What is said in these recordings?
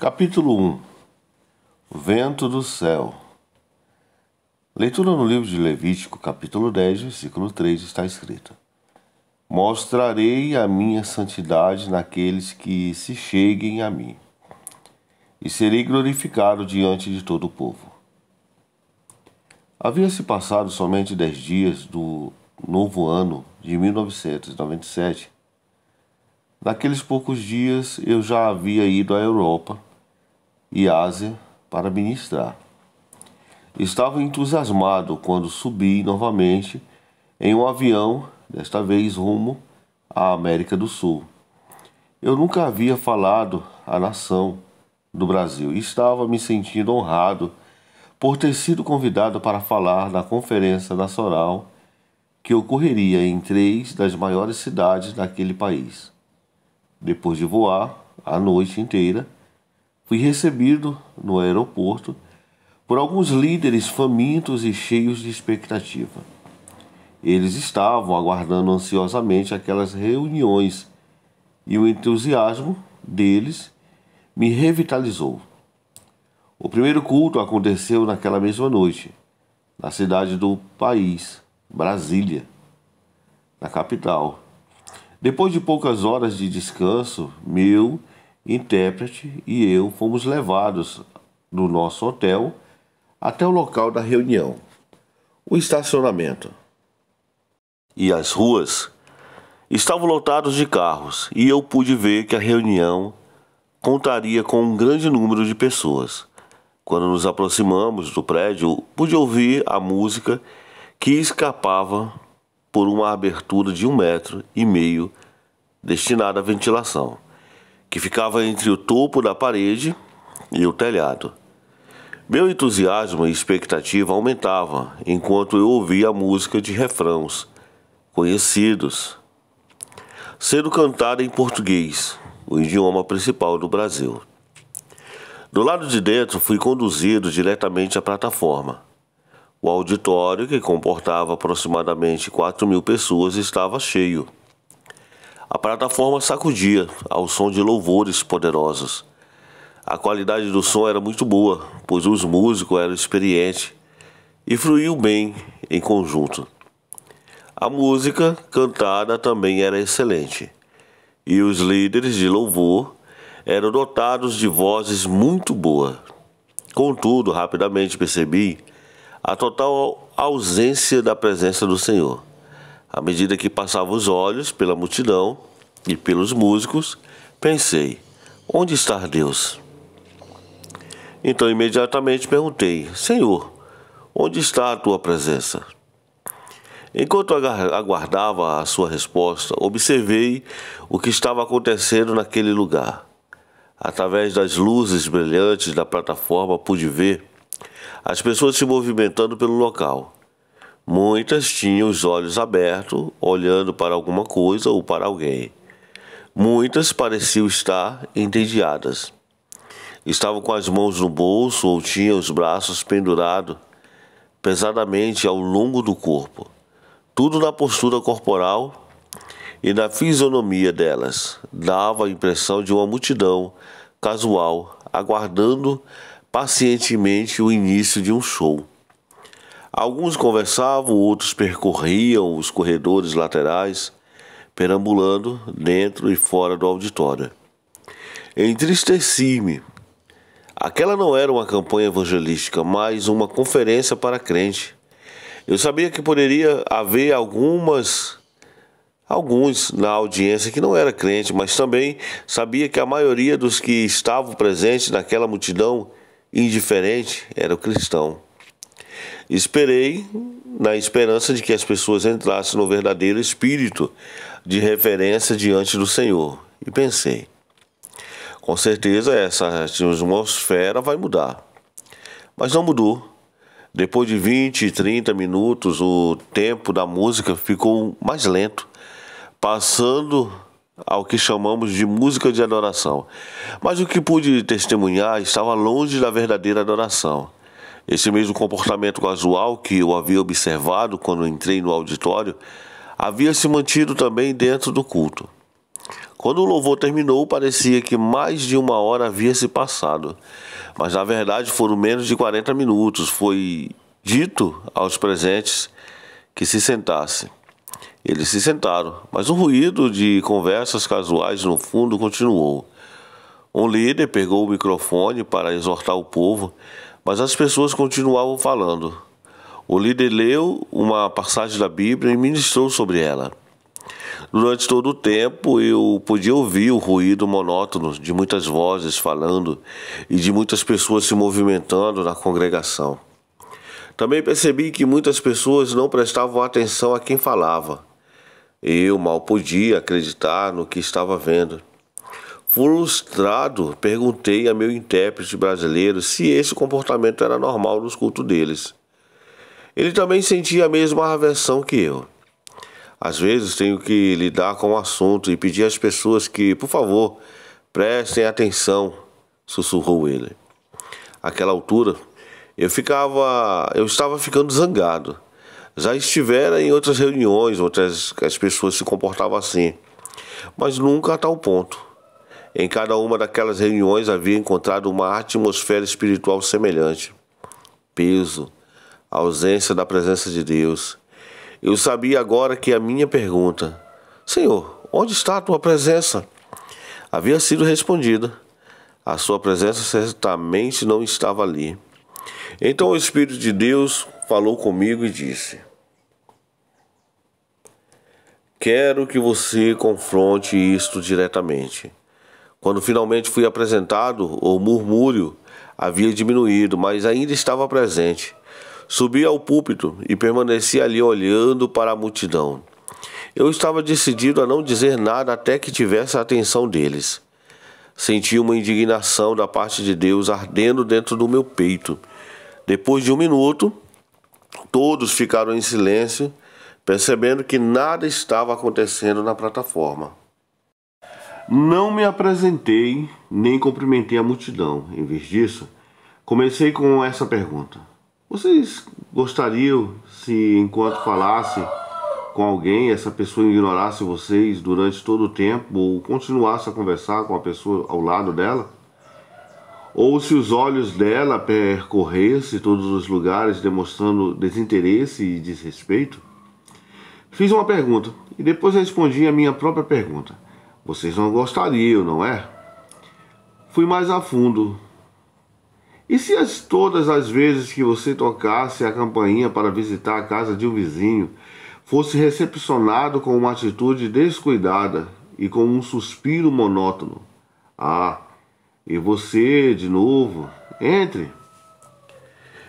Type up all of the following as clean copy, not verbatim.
Capítulo 1. Vento do céu. Leitura no livro de Levítico, capítulo 10, versículo 3, está escrito: Mostrarei a minha santidade naqueles que se cheguem a mim, e serei glorificado diante de todo o povo. Havia-se passado somente 10 dias do novo ano de 1997. Naqueles poucos dias eu já havia ido à Europa e Ásia para ministrar. Estava entusiasmado quando subi novamente em um avião, desta vez rumo à América do Sul. Eu nunca havia falado à nação do Brasil e estava me sentindo honrado por ter sido convidado para falar na Conferência Nacional que ocorreria em 3 das maiores cidades daquele país. Depois de voar a noite inteira, fui recebido no aeroporto por alguns líderes famintos e cheios de expectativa. Eles estavam aguardando ansiosamente aquelas reuniões e o entusiasmo deles me revitalizou. O primeiro culto aconteceu naquela mesma noite, na cidade do país, Brasília, na capital. Depois de poucas horas de descanso, meu intérprete e eu fomos levados do nosso hotel até o local da reunião, o estacionamento. E as ruas estavam lotadas de carros, e eu pude ver que a reunião contaria com um grande número de pessoas. Quando nos aproximamos do prédio, pude ouvir a música que escapava por uma abertura de 1,5 m destinada à ventilação, que ficava entre o topo da parede e o telhado. Meu entusiasmo e expectativa aumentavam enquanto eu ouvia a música de refrãos conhecidos sendo cantada em português, o idioma principal do Brasil. Do lado de dentro, fui conduzido diretamente à plataforma. O auditório, que comportava aproximadamente 4.000 pessoas, estava cheio. A plataforma sacudia ao som de louvores poderosos. A qualidade do som era muito boa, pois os músicos eram experientes e fluíam bem em conjunto. A música cantada também era excelente, e os líderes de louvor eram dotados de vozes muito boas. Contudo, rapidamente percebi a total ausência da presença do Senhor. À medida que passava os olhos pela multidão e pelos músicos, pensei: onde está Deus? Então imediatamente perguntei: Senhor, onde está a tua presença? Enquanto aguardava a sua resposta, observei o que estava acontecendo naquele lugar. Através das luzes brilhantes da plataforma, pude ver as pessoas se movimentando pelo local. Muitas tinham os olhos abertos, olhando para alguma coisa ou para alguém. Muitas pareciam estar entediadas. Estavam com as mãos no bolso ou tinham os braços pendurados pesadamente ao longo do corpo. Tudo na postura corporal e na fisionomia delas dava a impressão de uma multidão casual, aguardando pacientemente o início de um show. Alguns conversavam, outros percorriam os corredores laterais, perambulando dentro e fora do auditório. Entristeci-me. Aquela não era uma campanha evangelística, mas uma conferência para crente. Eu sabia que poderia haver alguns na audiência que não era crente, mas também sabia que a maioria dos que estavam presentes naquela multidão indiferente era cristão. Esperei na esperança de que as pessoas entrassem no verdadeiro espírito de reverência diante do Senhor. E pensei: com certeza essa atmosfera vai mudar. Mas não mudou. Depois de 20 e 30 minutos, o tempo da música ficou mais lento, passando ao que chamamos de música de adoração. Mas o que pude testemunhar estava longe da verdadeira adoração. Esse mesmo comportamento casual que eu havia observado quando entrei no auditório havia se mantido também dentro do culto. Quando o louvor terminou, parecia que mais de 1 hora havia se passado, mas na verdade foram menos de 40 minutos. Foi dito aos presentes que se sentassem. Eles se sentaram, mas o ruído de conversas casuais no fundo continuou. Um líder pegou o microfone para exortar o povo, mas as pessoas continuavam falando. O líder leu uma passagem da Bíblia e ministrou sobre ela. Durante todo o tempo eu podia ouvir o ruído monótono de muitas vozes falando e de muitas pessoas se movimentando na congregação. Também percebi que muitas pessoas não prestavam atenção a quem falava. Eu mal podia acreditar no que estava vendo. Frustrado, perguntei a meu intérprete brasileiro se esse comportamento era normal nos cultos deles. Ele também sentia a mesma aversão que eu. Às vezes tenho que lidar com o assunto e pedir às pessoas que, por favor, prestem atenção, sussurrou ele. Àquela altura, eu estava ficando zangado. Já estivera em outras reuniões, as pessoas se comportavam assim, mas nunca a tal ponto. Em cada uma daquelas reuniões havia encontrado uma atmosfera espiritual semelhante. Peso, ausência da presença de Deus. Eu sabia agora que a minha pergunta, Senhor, onde está a tua presença? Havia sido respondida. A sua presença certamente não estava ali. Então o Espírito de Deus falou comigo e disse: quero que você confronte isto diretamente. Quando finalmente fui apresentado, o murmúrio havia diminuído, mas ainda estava presente. Subi ao púlpito e permaneci ali olhando para a multidão. Eu estava decidido a não dizer nada até que tivesse a atenção deles. Senti uma indignação da parte de Deus ardendo dentro do meu peito. Depois de 1 minuto, todos ficaram em silêncio, percebendo que nada estava acontecendo na plataforma. Não me apresentei, nem cumprimentei a multidão. Em vez disso, comecei com essa pergunta. Vocês gostariam se, enquanto falasse com alguém, essa pessoa ignorasse vocês durante todo o tempo ou continuasse a conversar com a pessoa ao lado dela? Ou se os olhos dela percorressem todos os lugares demonstrando desinteresse e desrespeito? Fiz uma pergunta e depois respondi a minha própria pergunta. Vocês não gostariam, não é? Fui mais a fundo. E se todas as vezes que você tocasse a campainha para visitar a casa de um vizinho, fosse recepcionado com uma atitude descuidada e com um suspiro monótono? Ah, e você, de novo, entre.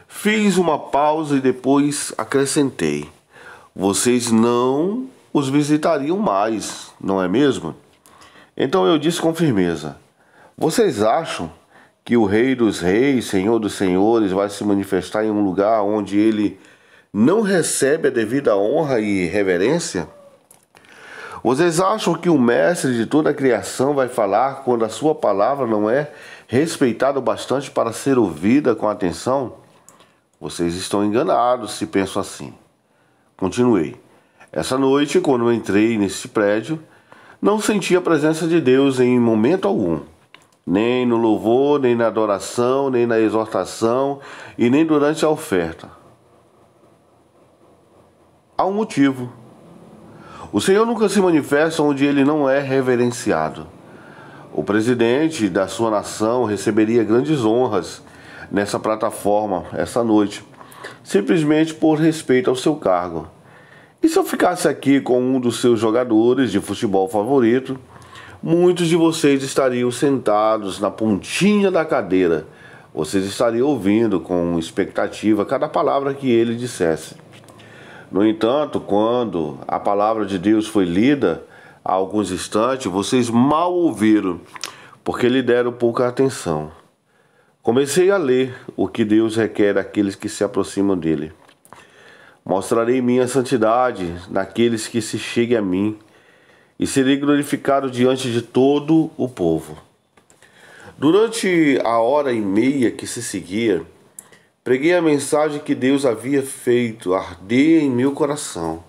Fiz uma pausa e depois acrescentei. Vocês não os visitariam mais, não é mesmo? Então eu disse com firmeza: vocês acham que o Rei dos Reis, Senhor dos Senhores, vai se manifestar em um lugar onde ele não recebe a devida honra e reverência? Vocês acham que o Mestre de toda a criação vai falar quando a sua palavra não é respeitada o bastante para ser ouvida com atenção? Vocês estão enganados se pensam assim. Continuei. Essa noite, quando eu entrei nesse prédio, não senti a presença de Deus em momento algum. Nem no louvor, nem na adoração, nem na exortação e nem durante a oferta. Há um motivo. O Senhor nunca se manifesta onde ele não é reverenciado. O presidente da sua nação receberia grandes honras nessa plataforma essa noite, simplesmente por respeito ao seu cargo. E se eu ficasse aqui com um dos seus jogadores de futebol favorito, muitos de vocês estariam sentados na pontinha da cadeira. Vocês estariam ouvindo com expectativa cada palavra que ele dissesse. No entanto, quando a palavra de Deus foi lida há alguns instantes, vocês mal ouviram, porque lhe deram pouca atenção. Comecei a ler o que Deus requer daqueles que se aproximam dele. Mostrarei minha santidade naqueles que se cheguem a mim, e serei glorificado diante de todo o povo. Durante a 1h30 que se seguia, preguei a mensagem que Deus havia feito arder em meu coração.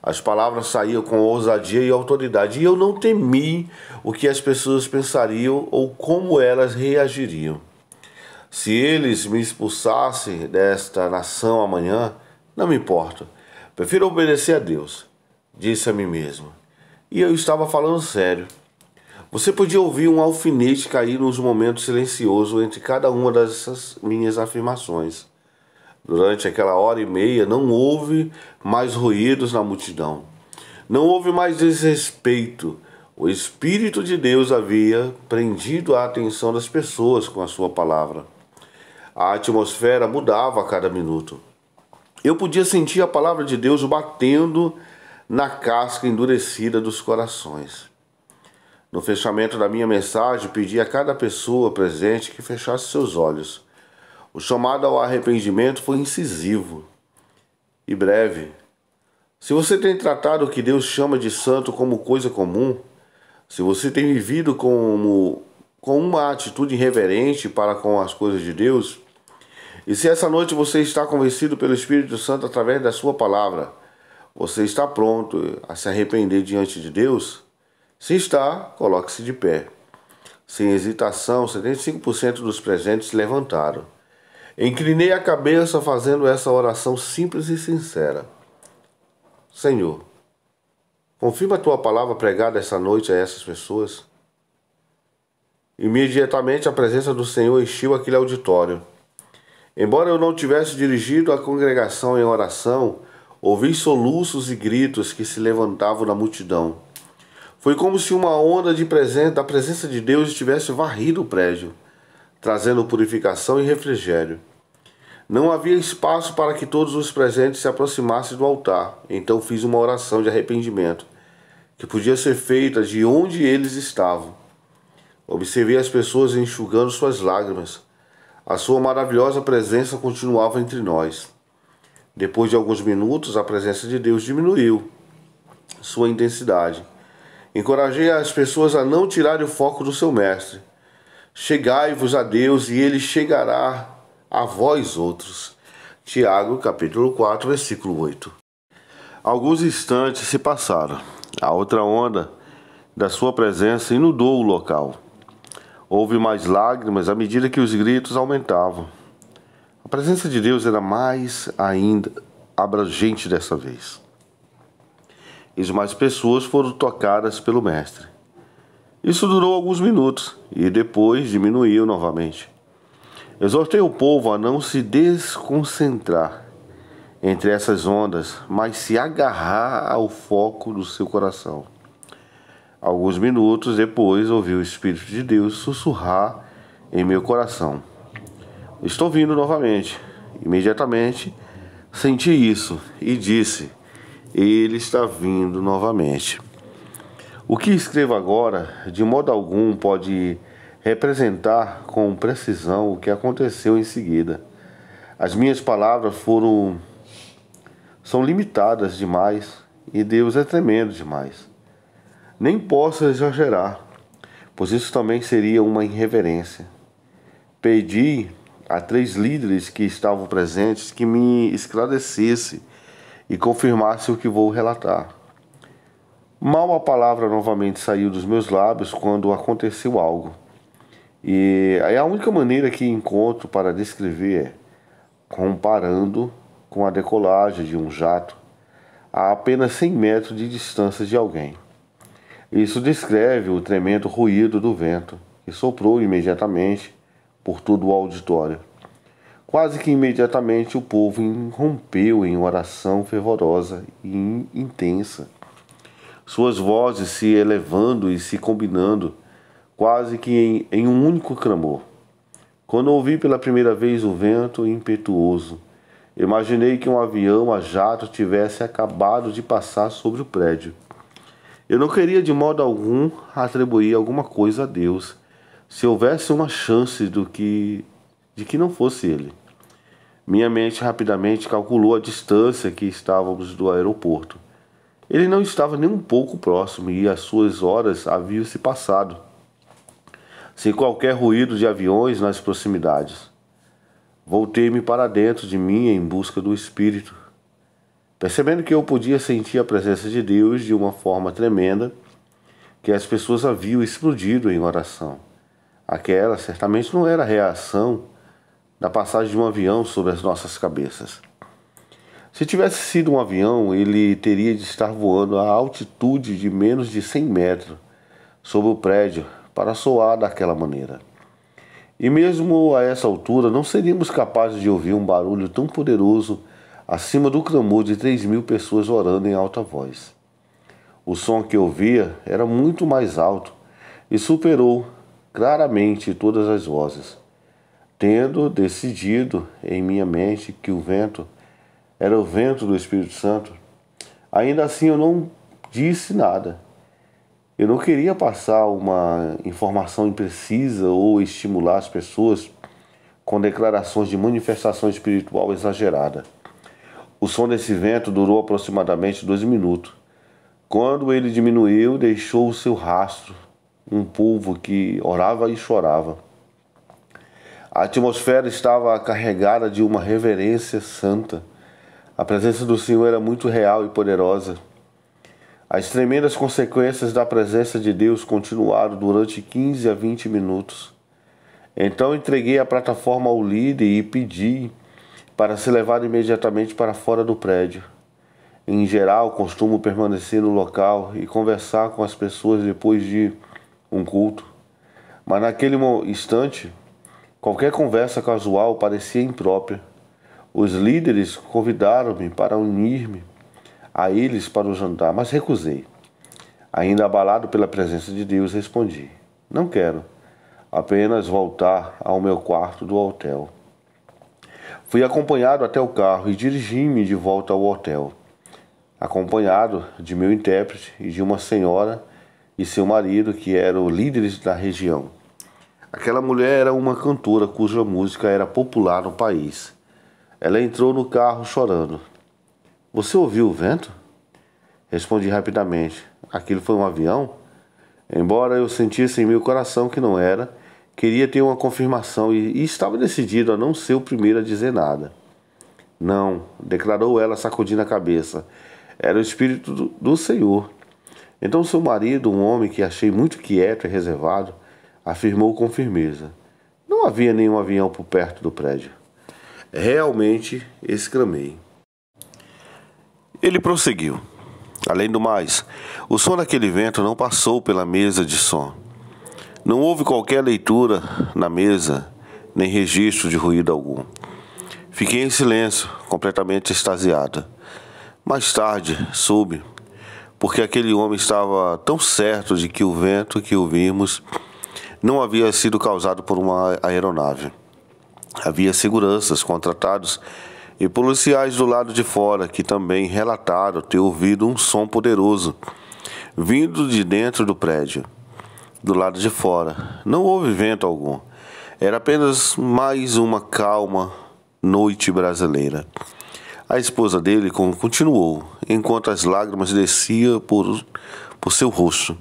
As palavras saíam com ousadia e autoridade, e eu não temi o que as pessoas pensariam ou como elas reagiriam. Se eles me expulsassem desta nação amanhã, não me importa. Prefiro obedecer a Deus, disse a mim mesmo. E eu estava falando sério. Você podia ouvir um alfinete cair nos momentos silenciosos entre cada uma dessas minhas afirmações. Durante aquela hora e meia não houve mais ruídos na multidão. Não houve mais desrespeito. O Espírito de Deus havia prendido a atenção das pessoas com a sua palavra. A atmosfera mudava a cada minuto. Eu podia sentir a palavra de Deus batendo na casca endurecida dos corações. No fechamento da minha mensagem, pedi a cada pessoa presente que fechasse seus olhos. O chamado ao arrependimento foi incisivo e breve. Se você tem tratado o que Deus chama de santo como coisa comum, se você tem vivido com uma atitude irreverente para com as coisas de Deus, e se essa noite você está convencido pelo Espírito Santo através da sua palavra, você está pronto a se arrepender diante de Deus? Se está, coloque-se de pé. Sem hesitação, 75% dos presentes se levantaram. Inclinei a cabeça fazendo essa oração simples e sincera. Senhor, confirma a tua palavra pregada essa noite a essas pessoas. Imediatamente a presença do Senhor encheu aquele auditório. Embora eu não tivesse dirigido a congregação em oração, ouvi soluços e gritos que se levantavam na multidão. Foi como se uma onda da presença de Deus tivesse varrido o prédio, trazendo purificação e refrigério. Não havia espaço para que todos os presentes se aproximassem do altar, então fiz uma oração de arrependimento, que podia ser feita de onde eles estavam. Observei as pessoas enxugando suas lágrimas. A sua maravilhosa presença continuava entre nós. Depois de alguns minutos, a presença de Deus diminuiu sua intensidade. Encorajei as pessoas a não tirarem o foco do seu mestre. Chegai-vos a Deus e ele chegará a vós outros. Tiago, capítulo 4, versículo 8. Alguns instantes se passaram. A outra onda da sua presença inundou o local. Houve mais lágrimas à medida que os gritos aumentavam. A presença de Deus era mais ainda abrangente dessa vez. E mais pessoas foram tocadas pelo Mestre. Isso durou alguns minutos e depois diminuiu novamente. Exortei o povo a não se desconcentrar entre essas ondas, mas se agarrar ao foco do seu coração. Alguns minutos depois ouvi o Espírito de Deus sussurrar em meu coração. Estou vindo novamente. Imediatamente senti isso e disse: Ele está vindo novamente. O que escrevo agora, de modo algum, pode representar com precisão o que aconteceu em seguida. As minhas palavras são limitadas demais e Deus é tremendo demais. Nem posso exagerar, pois isso também seria uma irreverência. Pedi a 3 líderes que estavam presentes que me esclarecesse e confirmasse o que vou relatar. Mal a palavra novamente saiu dos meus lábios quando aconteceu algo. E a única maneira que encontro para descrever é comparando com a decolagem de um jato a apenas 100 metros de distância de alguém. Isso descreve o tremendo ruído do vento, que soprou imediatamente por todo o auditório. Quase que imediatamente o povo irrompeu em oração fervorosa e intensa, suas vozes se elevando e se combinando, quase que em um único clamor. Quando ouvi pela primeira vez o vento impetuoso, imaginei que um avião a jato tivesse acabado de passar sobre o prédio. Eu não queria de modo algum atribuir alguma coisa a Deus, se houvesse uma chance de que não fosse Ele. Minha mente rapidamente calculou a distância que estávamos do aeroporto. Ele não estava nem um pouco próximo e as suas horas haviam se passado, sem qualquer ruído de aviões nas proximidades. Voltei-me para dentro de mim em busca do Espírito. Percebendo que eu podia sentir a presença de Deus de uma forma tremenda, que as pessoas haviam explodido em oração. Aquela certamente não era a reação da passagem de um avião sobre as nossas cabeças. Se tivesse sido um avião, ele teria de estar voando a altitude de menos de 100 metros sobre o prédio para soar daquela maneira. E mesmo a essa altura, não seríamos capazes de ouvir um barulho tão poderoso acima do clamor de 3.000 pessoas orando em alta voz. O som que ouvia era muito mais alto e superou claramente todas as vozes. Tendo decidido em minha mente que o vento era o vento do Espírito Santo, ainda assim eu não disse nada. Eu não queria passar uma informação imprecisa ou estimular as pessoas com declarações de manifestação espiritual exagerada. O som desse vento durou aproximadamente 2 minutos. Quando ele diminuiu, deixou o seu rastro, um povo que orava e chorava. A atmosfera estava carregada de uma reverência santa. A presença do Senhor era muito real e poderosa. As tremendas consequências da presença de Deus continuaram durante 15 a 20 minutos. Então entreguei a plataforma ao líder e pedi para ser levado imediatamente para fora do prédio. Em geral, costumo permanecer no local e conversar com as pessoas depois de um culto. Mas naquele instante, qualquer conversa casual parecia imprópria. Os líderes convidaram-me para unir-me a eles para o jantar, mas recusei. Ainda abalado pela presença de Deus, respondi: não quero, apenas voltar ao meu quarto do hotel. Fui acompanhado até o carro e dirigi-me de volta ao hotel, acompanhado de meu intérprete e de uma senhora e seu marido, que eram líderes da região. Aquela mulher era uma cantora cuja música era popular no país. Ela entrou no carro chorando. Você ouviu o vento? Respondi rapidamente. Aquilo foi um avião? Embora eu sentisse em meu coração que não era, queria ter uma confirmação e estava decidido a não ser o primeiro a dizer nada. Não, declarou ela sacudindo a cabeça. Era o Espírito do Senhor. Então seu marido, um homem que achei muito quieto e reservado, afirmou com firmeza: não havia nenhum avião por perto do prédio. Realmente, exclamei. Ele prosseguiu. Além do mais, o som daquele vento não passou pela mesa de som. Não houve qualquer leitura na mesa, nem registro de ruído algum. Fiquei em silêncio, completamente extasiado. Mais tarde, soube, porque aquele homem estava tão certo de que o vento que ouvimos não havia sido causado por uma aeronave. Havia seguranças contratados e policiais do lado de fora que também relataram ter ouvido um som poderoso vindo de dentro do prédio. Do lado de fora não houve vento algum. Era apenas mais uma calma noite brasileira. A esposa dele continuou, enquanto as lágrimas desciam por seu rosto.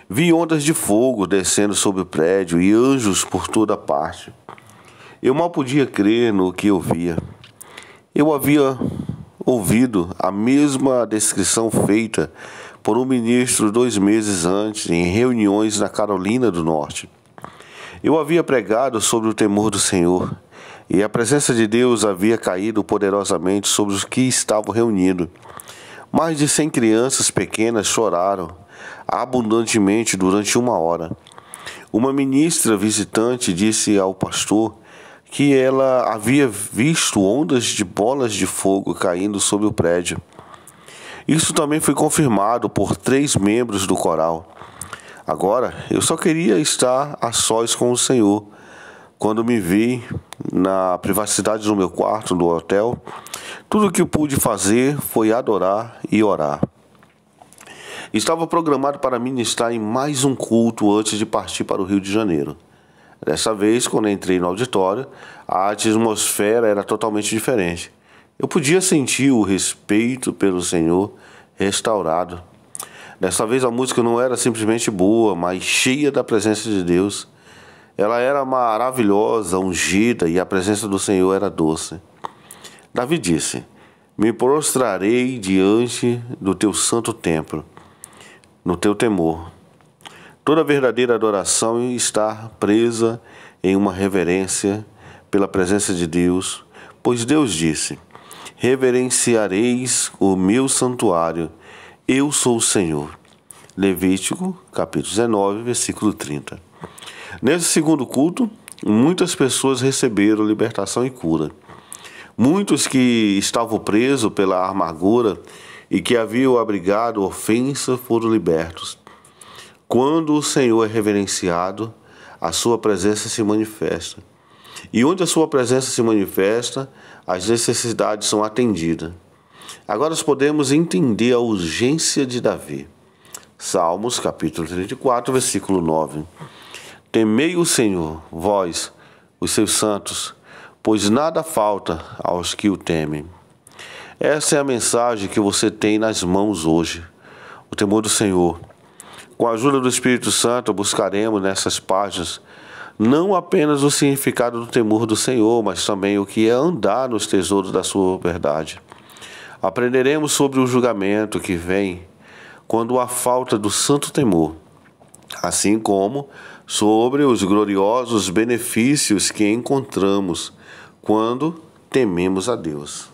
Vi ondas de fogo descendo sobre o prédio e anjos por toda parte. Eu mal podia crer no que eu via. Eu havia ouvido a mesma descrição feita por um ministro 2 meses antes, em reuniões na Carolina do Norte. Eu havia pregado sobre o temor do Senhor, e a presença de Deus havia caído poderosamente sobre os que estavam reunidos. Mais de 100 crianças pequenas choraram abundantemente durante 1 hora. Uma ministra visitante disse ao pastor que ela havia visto ondas de bolas de fogo caindo sobre o prédio. Isso também foi confirmado por 3 membros do coral. Agora, eu só queria estar a sós com o Senhor. Quando me vi na privacidade do meu quarto do hotel, tudo o que eu pude fazer foi adorar e orar. Estava programado para ministrar em mais um culto antes de partir para o Rio de Janeiro. Dessa vez, quando entrei no auditório, a atmosfera era totalmente diferente. Eu podia sentir o respeito pelo Senhor restaurado. Dessa vez a música não era simplesmente boa, mas cheia da presença de Deus. Ela era maravilhosa, ungida, e a presença do Senhor era doce. Davi disse: Me prostrarei diante do teu santo templo, no teu temor. Toda verdadeira adoração está presa em uma reverência pela presença de Deus, pois Deus disse: reverenciareis o meu santuário, eu sou o Senhor. Levítico, capítulo 19, versículo 30. Nesse segundo culto, muitas pessoas receberam libertação e cura. Muitos que estavam presos pela amargura e que haviam abrigado ofensa foram libertos. Quando o Senhor é reverenciado, a sua presença se manifesta. E onde a sua presença se manifesta, as necessidades são atendidas. Agora nós podemos entender a urgência de Davi. Salmos, capítulo 34, versículo 9. Temei o Senhor, vós, os seus santos, pois nada falta aos que o temem. Essa é a mensagem que você tem nas mãos hoje, o temor do Senhor. Com a ajuda do Espírito Santo, buscaremos nessas páginas não apenas o significado do temor do Senhor, mas também o que é andar nos tesouros da sua verdade. Aprenderemos sobre o julgamento que vem quando há falta do santo temor, assim como sobre os gloriosos benefícios que encontramos quando tememos a Deus.